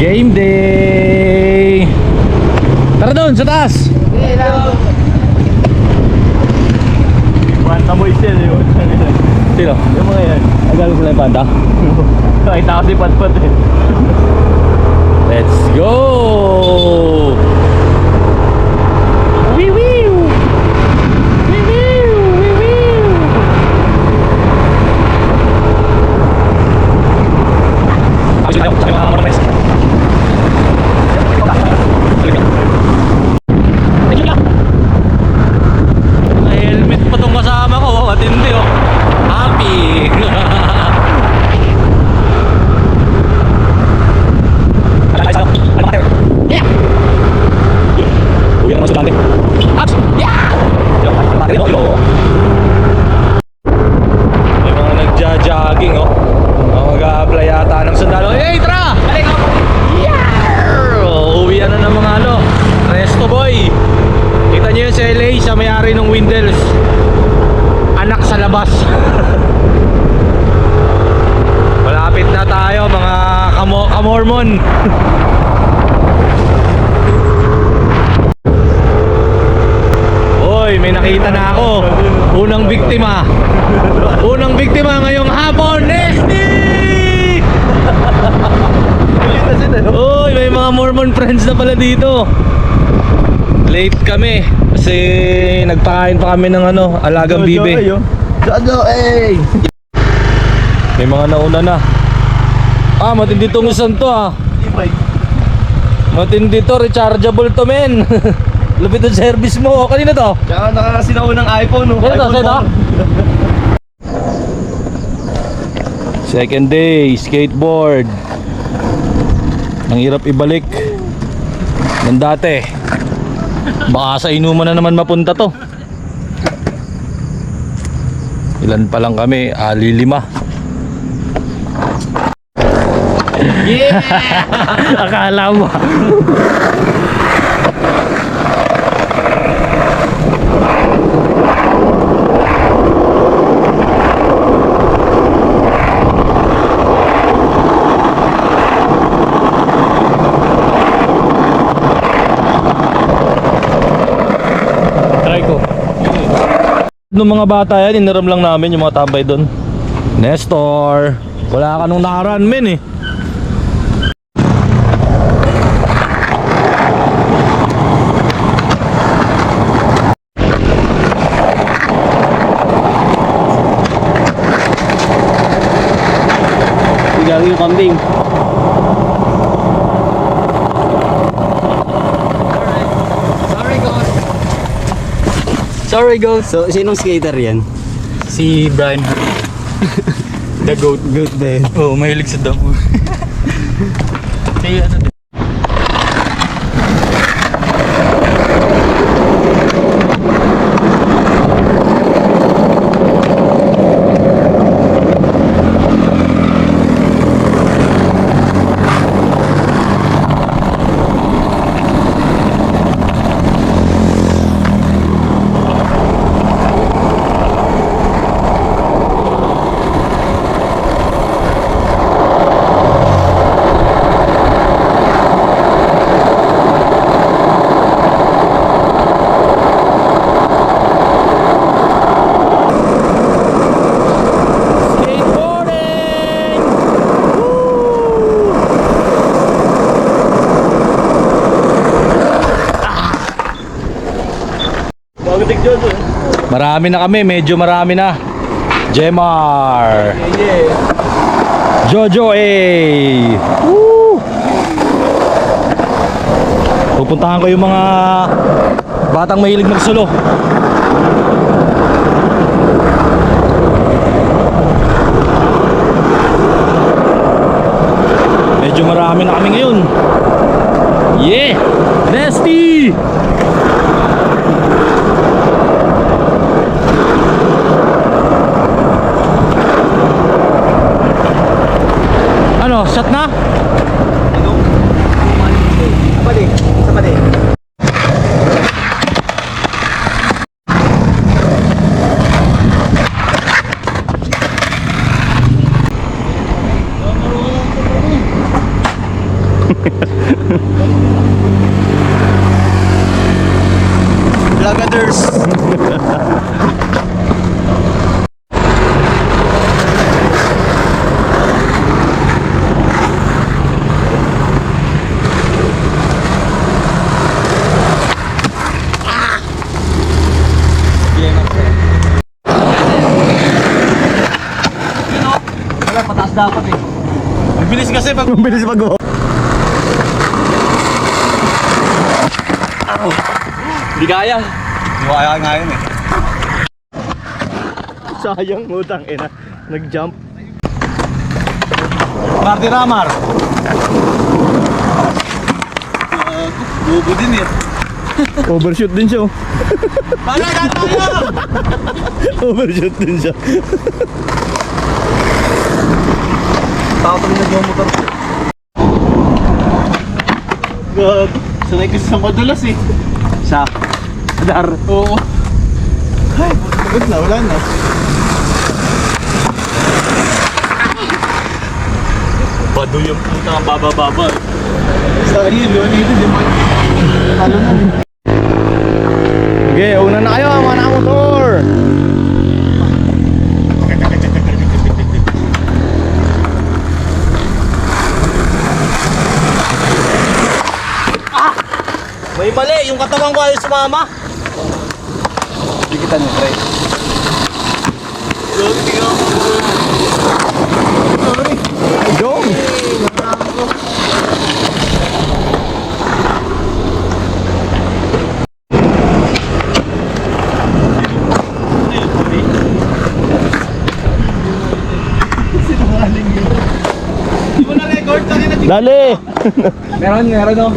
Game day! Tara doon, sa taas! Panda boys yan yun. Sino? Yung mga yan. Agalo sila yung panda? Nakita kasi pat-pat eh. Let's go! Wee wee! Wee wee! Wee wee! May helmet pa tong kasama ko, matindi oh. Happy! Yeah! Uwi naman sudante. Aps! Yeah! May mga nagja-jogging oh. Mga mag-a-apply yata ng sundalo. Hey, tara! Yeah! Uwi na ng mga ano, Resto Boy. Kita niyo yun sa LA, sa may-ari ng Windels. Anak sa labas. Malapit na tayo mga kamormon. Oy, may nakita na ako. Unang biktima. Unang biktima ngayong hapon. Nesty! Oy, may mga Mormon friends na pala dito. Late kami kasi nagpakain pa kami ng ano, alagang bibe. Jojo, eh! May mga nauna na. Ah, matindi tong isang to ah. Matindi to, rechargeable to men. Lupit ang service mo. Kanina to? Tsaka nakakasinaw ng iPhone, no? Kaya to, iPhone to? 4. Second day, skateboard. Ang hirap ibalik ng dati. Baka sa inuman na naman mapunta to. Ilan pa lang kami? 5. Yeah! Akala mo. Try ko. Nung mga bata yan, iniram lang namin yung mga tambay doon. Nestor, wala ka nung nakaraan men eh. Gagawin yung kambing. Sorry guys. So, sinong skater yan? Si Brian. The goat. Goat ba yun? Oh, mahilig sa damo. Kaya ano din. Marami na kami, medyo marami na. Jemar, Jojo eh. Woo! Pupuntahan ko yung mga batang mahilig magsolo. Medyo marami na kami ngayon. Yeah! Nesty! Ano, shot na? Apa din? Isa pa din. Vlogaders. Wala, pataas dapat eh. Mabilis kasi pag... Mabilis mag Hindi kaya. Hindi ko kaya nga yun eh. Sayang, utang ina. Nag-jump. Marty Ramar. Bubo din eh. Overshoot din siya. Tala, tayo! Overshoot din siya. Tapos na nagmamotor ko. God. Sanay kasi sa madulas eh. Sa Dar. Oo. Ay, good na, wala na. Bado yung puta ang baba-baba. Sa yun, dito di man. Talo na. Okay, una na kayo mga nakamotor. May mali, yung katawan ko ayaw sumama. Dikitan mo, pre. Dong! Hindi mo na record, tali na. Dali! Meron no?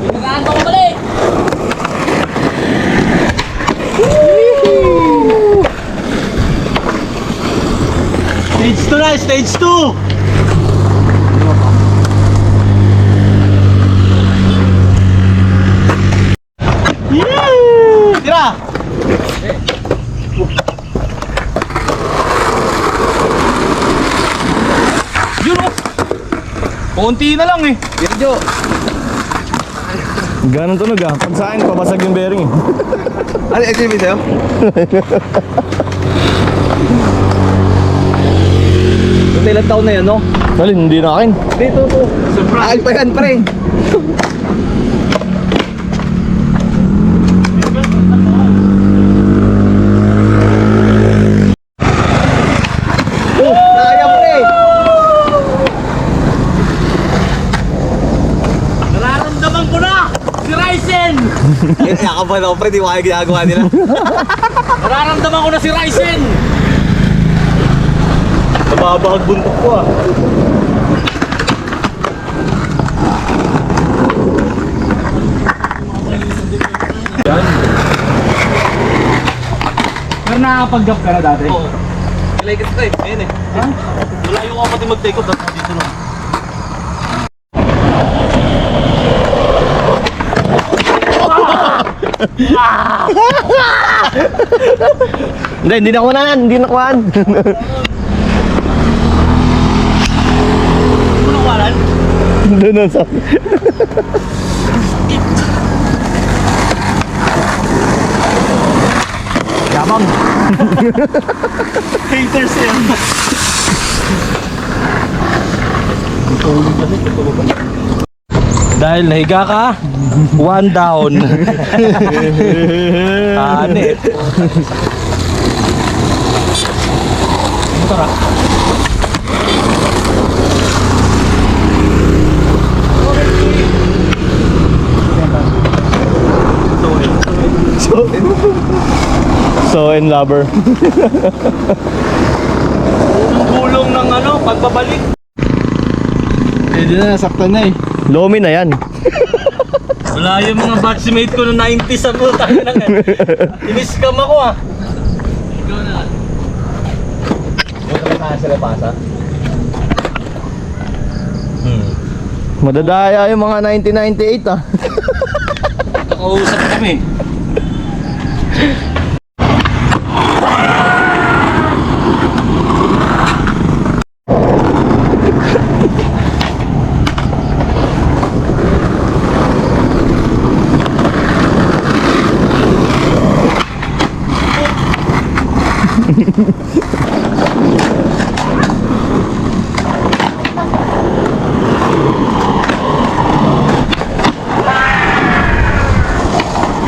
Nagaan ko mali. Stage 2 na, stage 2! Tira! Yun o! Konti na lang eh. Virgyo. Ganun tunog ah. Pag sa akin, pabasag yung bearing eh. Ano, exhibit sa'yo? Ito ilang taon na yan, no? Dali, hindi na akin. Dito to. Akin pa yan, pre. Kaya, pre. Nararamdaman ko na! Si Ryzen! Yakapan ako, pre. Di ko kaya ginagawa nila. Nararamdaman ko na si Ryzen! Nababahag buntok ko ah. Yan. Pero nakakapag-gap ka na dati? Oo. Ilay kasi ito eh. Ayan eh. Ha? Malayo ko pati mag-take off. Tapos dito lang. Hindi na kumanan. Hindi na kumanan. Ano kawalan? Doon na sa... Yabang. Haters yan. Dahil nahiga ka, one down. Anit. Tara. So in lover. Unang gulong ng ano, pagbabalik. Pwede na, nasaktan na eh. Lomi na yan. Wala yung mga batchmate ko noong 90s sa puta ng Inis-scam ako ah. sila pasa. Madadaya yung mga 1998 ah. Nakausap kami.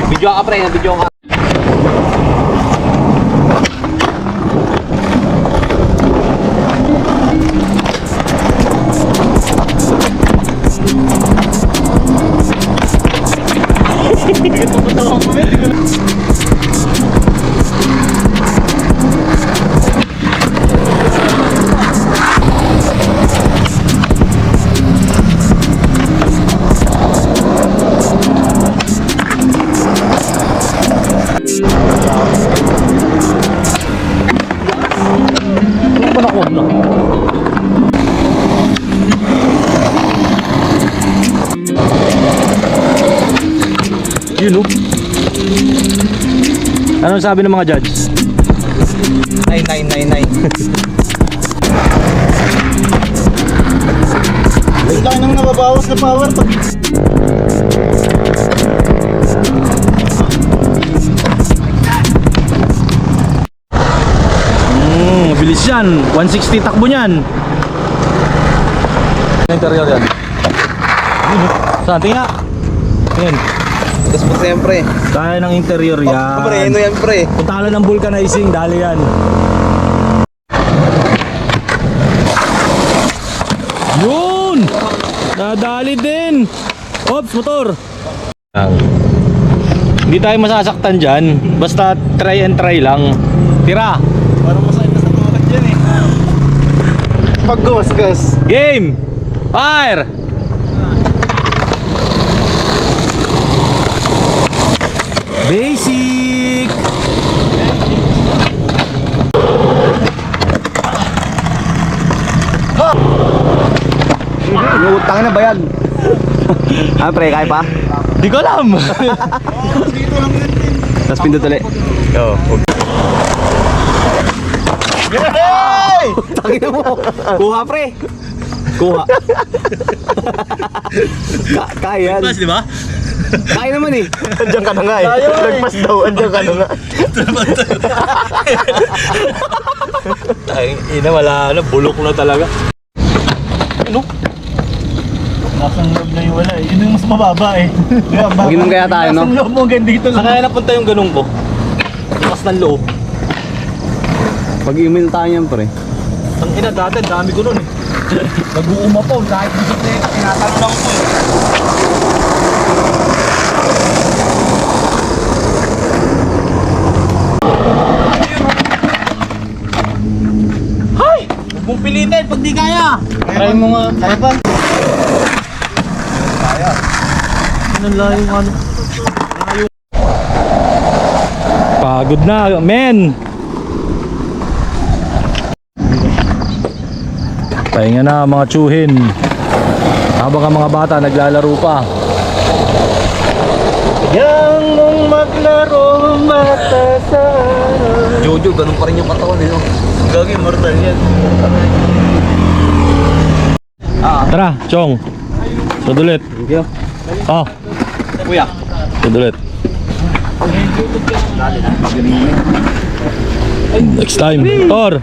Video ka pre, video ka. Yun oh. Ano sabi ng mga judge? 9999. Laki nang nababawas na power pag Mabilis yan. 160 takbo niyan. Interior yan. Saan? Tingnan. Tingnan. Tapos po siyempre. Kaya ng interior yan. Pre, ano yan pre? Punta ng vulcanizing, dali yan. Yun! Nadali din! Ops, motor! Hindi tayo masasaktan dyan. Basta try and try lang. Tira! parang masakit na sa tuhod dyan eh. Pag gumasgas. Game! Fire! Basic! Utang na bayag. Ah pre, kaya pa? Di ko alam! Dito lang din. Tapos pindot ulit. Oo. Hey! Tangina mo. Kuha pre. Kuha. Kaya yan. Plus, di ba? Kaya naman eh. Andiyan ka na nga eh. Nagpas daw, andiyan ka na nga. Ay, ina, wala na. Bulok na talaga. Ano? Nasang loob na yung wala eh. Yun yung mas mababa eh. Mag-inom kaya tayo, no? Nasang loob mo hanggang dito Saan lang. kaya napunta yung ganun ko? Lakas ng loob. Pag-iumin tayo yan pre. Ang ina dati, dami ko nun eh. Nag-uumapaw kahit bisikleta, tinatanong lang ko eh. Hay! Huwag mong pilitin pag di kaya. Try mo nga. Kaya pa. Ano lang yung ano? Pagod na, men! Pahinga na mga tsuhin. Habang ang mga bata naglalaro pa. Yang mong maglaro mata sa Jojo, ganun pa rin yung katawan eh. No? Gagi, mortal yan. Tara, Chong. Sudulit. Thank you. Oh, Kuya. sudulit. Next time. Tor.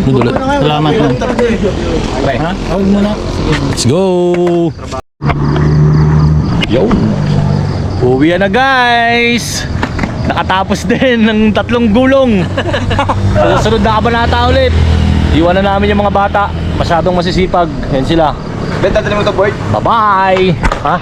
Sudulit. Salamat man. Pre. Huwag mo na. Let's go. Yo. Uwi na guys. Nakatapos din ng 3 gulong. Sa susunod na kabanata ulit. Iwan na namin yung mga bata. Masyadong masisipag. Yan sila. Ben, tatali mo ito board. Bye-bye. Ha?